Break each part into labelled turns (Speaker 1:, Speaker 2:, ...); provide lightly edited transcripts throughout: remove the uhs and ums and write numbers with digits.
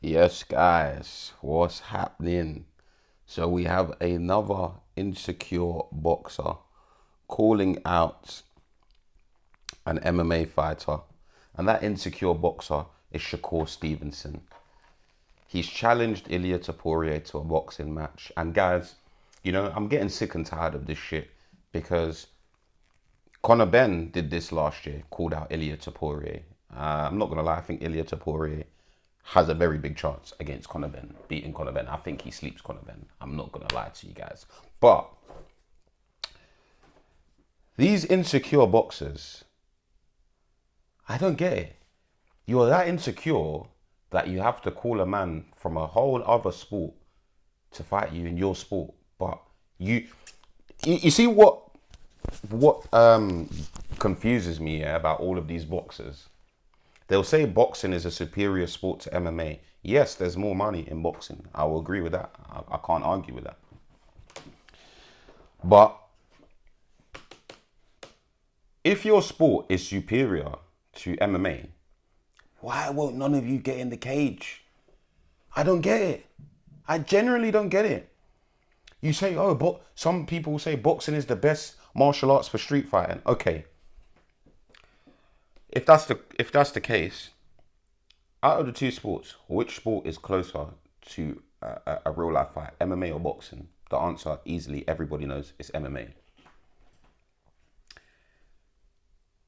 Speaker 1: Yes, guys, what's happening? So we have another insecure boxer calling out an MMA fighter, and that insecure boxer is Shakur Stevenson. He's challenged Ilia Topuria to a boxing match, and guys, I'm getting sick and tired of this shit because Conor Ben did this last year, called out Ilia Topuria. I'm not gonna lie, I think Ilia Topuria has a very big chance against Conor Ben, beating Conor Ben. I think he sleeps Conor Ben. I'm not gonna lie to you guys. But these insecure boxers, I don't get it. You're that insecure that you have to call a man from a whole other sport to fight you in your sport. But you see what confuses me, yeah, about all of these boxers. They'll say boxing is a superior sport to MMA. Yes, there's more money in boxing. I will agree with that. I can't argue with that. But if your sport is superior to MMA, why won't none of you get in the cage? I don't get it. I genuinely don't get it. You say, oh, but some people say boxing is the best martial arts for street fighting. Okay. If that's the case, out of the two sports, which sport is closer to a real life fight, MMA or boxing? The answer easily everybody knows is MMA.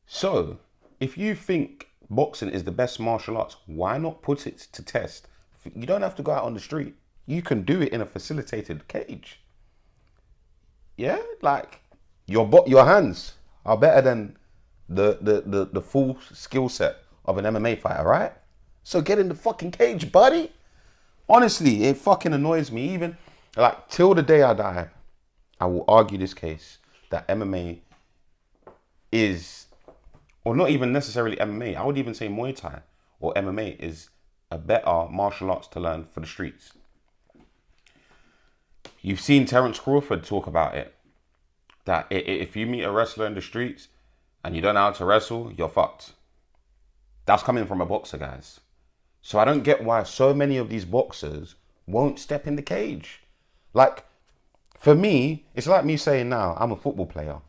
Speaker 1: So, if you think boxing is the best martial arts, why not put it to test? You don't have to go out on the street. You can do it in a facilitated cage. Yeah, like your hands are better than the full skill set of an MMA fighter, right? So get in the fucking cage, buddy. Honestly, it fucking annoys me. Even like till the day I die, I will argue this case that MMA is, or not even necessarily MMA, I would even say Muay Thai or MMA is a better martial arts to learn for the streets. You've seen Terence Crawford talk about it, that if you meet a wrestler in the streets and you don't know how to wrestle, you're fucked. That's coming from a boxer, guys. So I don't get why so many of these boxers won't step in the cage. Like, for me, it's like me saying now, I'm a football player.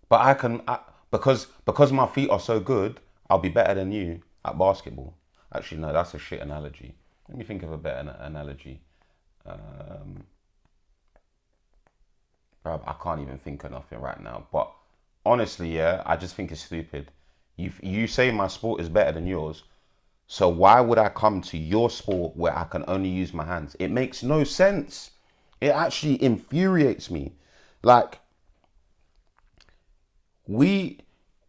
Speaker 1: But because my feet are so good, I'll be better than you at basketball. Actually, no, that's a shit analogy. Let me think of a better analogy. I can't even think of nothing right now. But honestly, yeah, I just think it's stupid. You say my sport is better than yours, so why would I come to your sport where I can only use my hands? It makes no sense. It actually infuriates me. Like, we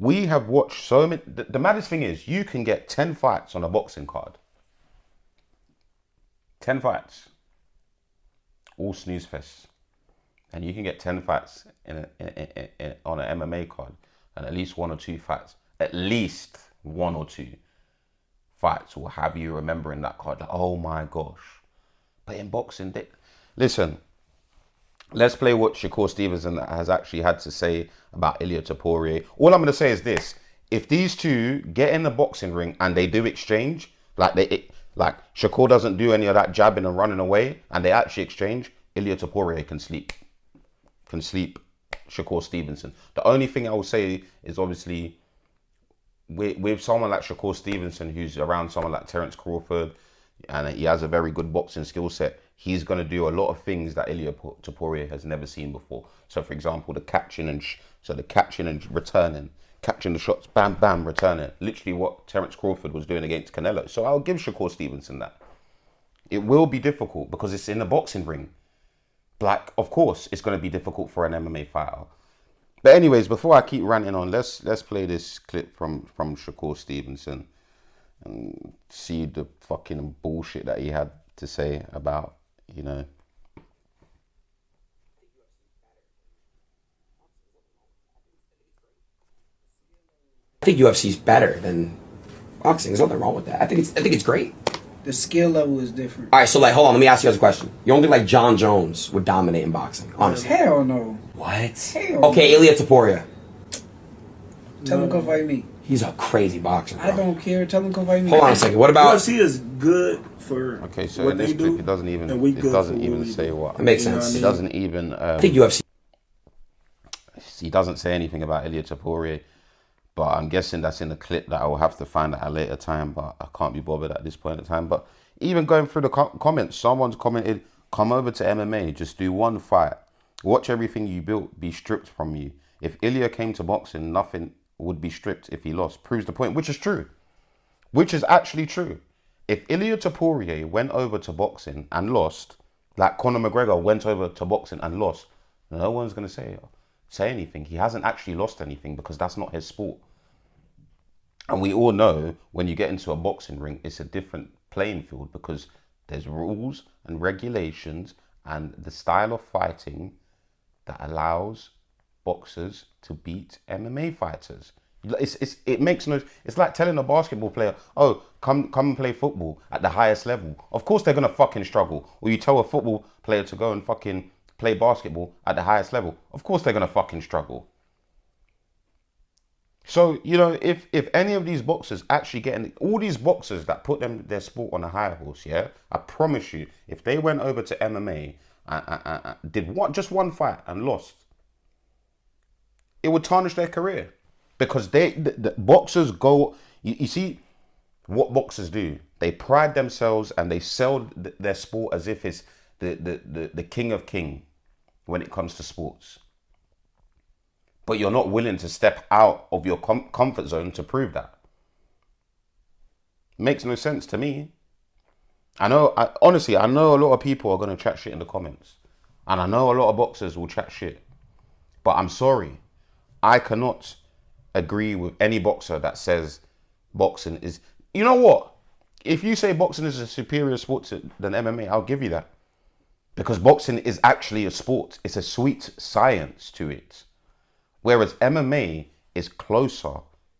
Speaker 1: have watched so many. The maddest thing is, you can get 10 fights on a boxing card. 10 fights. All snooze fests. And you can get 10 fights on an MMA card, and at least one or two fights. At least one or two fights will have you remembering that card. Like, oh my gosh. But in boxing, listen, let's play what Shakur Stevenson has actually had to say about Ilia Topuria. All I'm going to say is this. If these two get in the boxing ring and they do exchange, like Shakur doesn't do any of that jabbing and running away, and they actually exchange, Ilia Topuria can sleep Shakur Stevenson. The only thing I will say is, obviously, with someone like Shakur Stevenson, who's around someone like Terence Crawford, and he has a very good boxing skill set, he's going to do a lot of things that Ilia Topuria has never seen before. So, for example, the catching and returning, catching the shots, bam, bam, returning. Literally what Terence Crawford was doing against Canelo. So I'll give Shakur Stevenson that. It will be difficult because it's in a boxing ring. Like, of course, it's going to be difficult for an MMA fighter. But anyways, before I keep ranting on, let's play this clip from Shakur Stevenson and see the fucking bullshit that he had to say about,
Speaker 2: I think UFC's better than boxing. There's nothing wrong with that. I think it's great.
Speaker 3: The skill level is different.
Speaker 2: All right, so hold on. Let me ask you guys a question. You don't think like John Jones would dominate in boxing? Honestly.
Speaker 3: Hell no.
Speaker 2: What?
Speaker 3: Hell
Speaker 2: okay,
Speaker 3: no.
Speaker 2: Ilia Topuria.
Speaker 3: Tell him come fight me.
Speaker 2: He's a crazy boxer, bro.
Speaker 3: I don't care. Tell him come fight me.
Speaker 2: Hold on a second. What about?
Speaker 4: UFC is good for
Speaker 1: Okay, so
Speaker 4: what
Speaker 1: in this
Speaker 4: they
Speaker 1: clip,
Speaker 4: do.
Speaker 1: it doesn't even
Speaker 4: and we good for what we
Speaker 1: say
Speaker 4: do.
Speaker 1: what.
Speaker 2: That makes
Speaker 4: You know
Speaker 2: sense.
Speaker 1: It
Speaker 4: what I
Speaker 1: doesn't even.
Speaker 2: I think UFC.
Speaker 1: He doesn't say anything about Ilia Topuria, but I'm guessing that's in the clip that I will have to find at a later time. But I can't be bothered at this point in time. But even going through the comments, someone's commented, "Come over to MMA, just do one fight. Watch everything you built be stripped from you. If Ilia came to boxing, nothing would be stripped if he lost." Proves the point, which is true. Which is actually true. If Ilia Topuria went over to boxing and lost, like Conor McGregor went over to boxing and lost, no one's going to say anything. He hasn't actually lost anything because that's not his sport. And we all know when you get into a boxing ring, it's a different playing field because there's rules and regulations and the style of fighting that allows boxers to beat MMA fighters. It makes no. It's like telling a basketball player, "Oh, come and play football at the highest level." Of course they're gonna fucking struggle. Or you tell a football player to go and fucking play basketball at the highest level. Of course they're gonna fucking struggle. So you know, if any of these boxers actually all these boxers that put their sport on a higher horse, yeah, I promise you, if they went over to MMA and did just one fight and lost, it would tarnish their career. Because the boxers go, you see what boxers do. They pride themselves and they sell their sport as if it's the king of king when it comes to sports. But you're not willing to step out of your comfort zone to prove that. Makes no sense to me. Honestly, I know a lot of people are going to chat shit in the comments. And I know a lot of boxers will chat shit. But I'm sorry, I cannot agree with any boxer that says boxing is... You know what? If you say boxing is a superior sport than MMA, I'll give you that. Because boxing is actually a sport. It's a sweet science to it. Whereas MMA is closer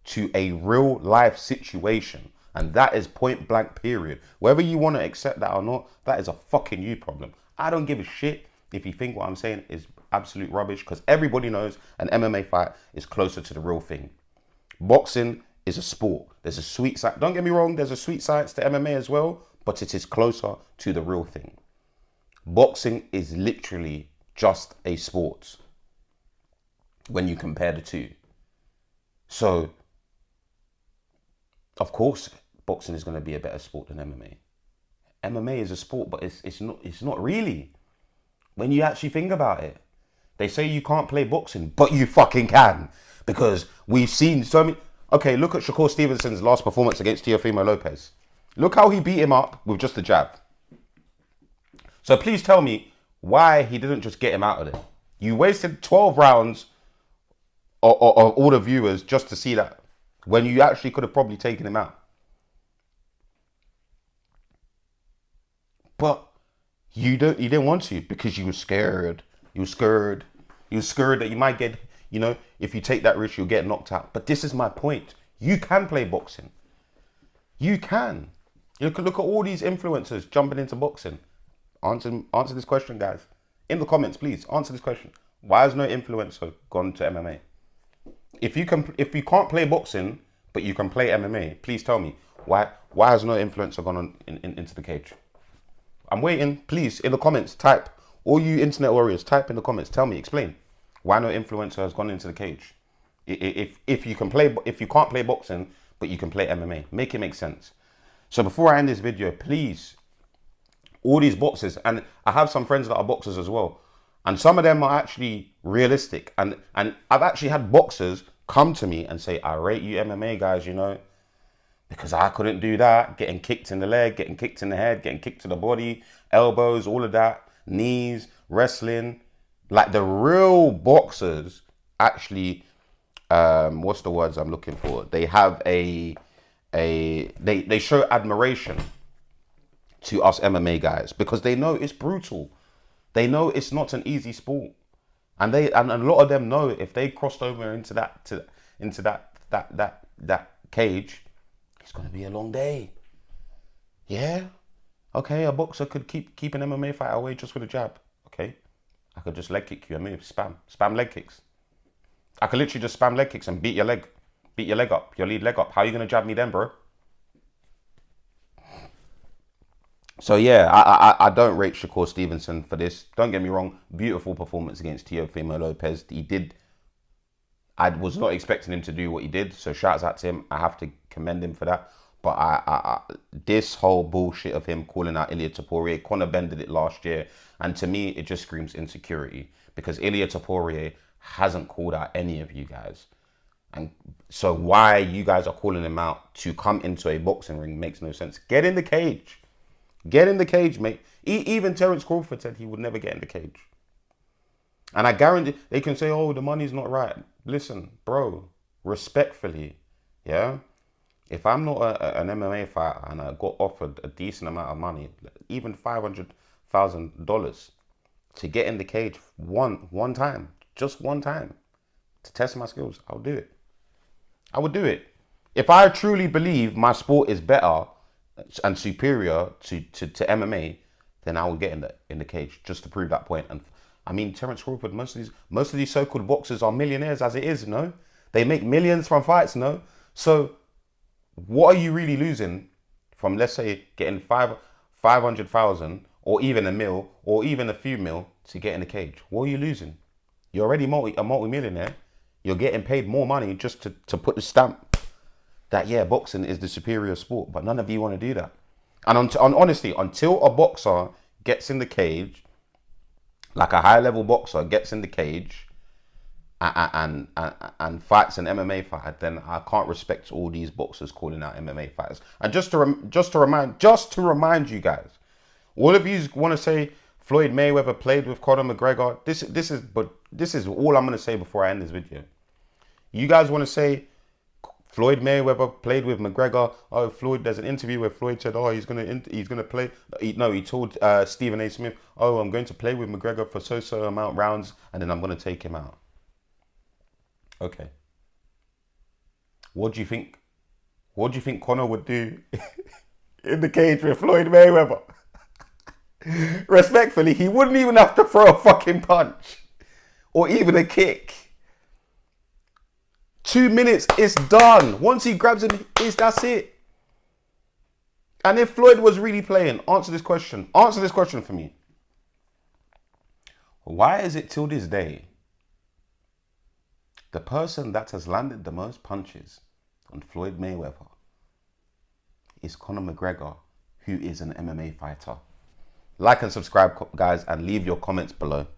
Speaker 1: to a real life situation. And that is point blank period. Whether you want to accept that or not, that is a fucking you problem. I don't give a shit if you think what I'm saying is absolute rubbish, because everybody knows an MMA fight is closer to the real thing. Boxing is a sport. There's a sweet side. Don't get me wrong, there's a sweet science to MMA as well, but it is closer to the real thing. Boxing is literally just a sport when you compare the two. So, of course, boxing is going to be a better sport than MMA. MMA is a sport, but it's not really. When you actually think about it, they say you can't play boxing, but you fucking can. Because we've seen so many... Okay, look at Shakur Stevenson's last performance against Teofimo Lopez. Look how he beat him up with just a jab. So please tell me why he didn't just get him out of there. You wasted 12 rounds of all the viewers just to see that, when you actually could have probably taken him out. But you didn't want to because you were scared. You were scared that you might get, you know, if you take that risk, you'll get knocked out. But this is my point. You can play boxing. You can. You can look at all these influencers jumping into boxing. Answer this question, guys. In the comments, please answer this question. Why has no influencer gone to MMA? If you can't play boxing, but you can play MMA, please tell me why has no influencer gone into the cage? I'm waiting. Please, in the comments, type. All you internet warriors, type in the comments. Tell me, explain why no influencer has gone into the cage. If you can't play boxing, but you can play MMA, make it make sense. So before I end this video, please, all these boxers, and I have some friends that are boxers as well, and some of them are actually realistic. And I've actually had boxers come to me and say, I rate you MMA guys, you know, because I couldn't do that. Getting kicked in the leg, getting kicked in the head, getting kicked to the body, elbows, all of that, knees, wrestling. Like the real boxers actually, what's the words I'm looking for? They have they show admiration to us MMA guys because they know it's brutal. They know it's not an easy sport. And a lot of them know if they crossed over into that cage, it's gonna be a long day. Yeah. Okay, a boxer could keep an MMA fighter away just with a jab. Okay. I could just leg kick you and move. Spam leg kicks. I could literally just spam leg kicks and beat your leg. Beat your leg up, your lead leg up. How are you going to jab me then, bro? So yeah, I don't rate Shakur Stevenson for this. Don't get me wrong. Beautiful performance against Teofimo Lopez. I was not expecting him to do what he did. So shouts out to him. I have to commend him for that. But this whole bullshit of him calling out Ilia Topuria, Conor bended it last year. And to me, it just screams insecurity. Because Ilia Topuria hasn't called out any of you guys. And so why you guys are calling him out to come into a boxing ring makes no sense. Get in the cage. Get in the cage, mate. Even Terence Crawford said he would never get in the cage. And I guarantee they can say, oh, the money's not right. Listen, bro, respectfully, yeah? If I'm not an MMA fighter and I got offered a decent amount of money, even $500,000 to get in the cage one time, just one time, to test my skills, I'll do it. I would do it. If I truly believe my sport is better and superior to MMA, then I will get in the cage just to prove that point. And I mean, Terence Crawford, most of these so-called boxers are millionaires as it is, no? They make millions from fights, no? So what are you really losing from, let's say, getting 500,000 or even a mil or even a few mil to get in the cage? What are you losing? You're already a multi-millionaire. You're getting paid more money just to put the stamp that, yeah, boxing is the superior sport, but none of you want to do that. And honestly, until a boxer gets in the cage, like a high-level boxer gets in the cage and fights an MMA fight, then I can't respect all these boxers calling out MMA fighters. And just to remind you guys, all of you want to say Floyd Mayweather played with Conor McGregor. This is all I'm going to say before I end this video. You guys want to say Floyd Mayweather played with McGregor. Oh, Floyd, there's an interview where Floyd said, oh, he's gonna play. He told Stephen A. Smith, oh, I'm going to play with McGregor for so amount rounds, and then I'm going to take him out. Okay. What do you think? What do you think Conor would do in the cage with Floyd Mayweather? Respectfully, he wouldn't even have to throw a fucking punch or even a kick. 2 minutes, it's done. Once he grabs him, that's it. And if Floyd was really playing, answer this question. Answer this question for me. Why is it till this day the person that has landed the most punches on Floyd Mayweather is Conor McGregor, who is an MMA fighter? Like and subscribe, guys, and leave your comments below.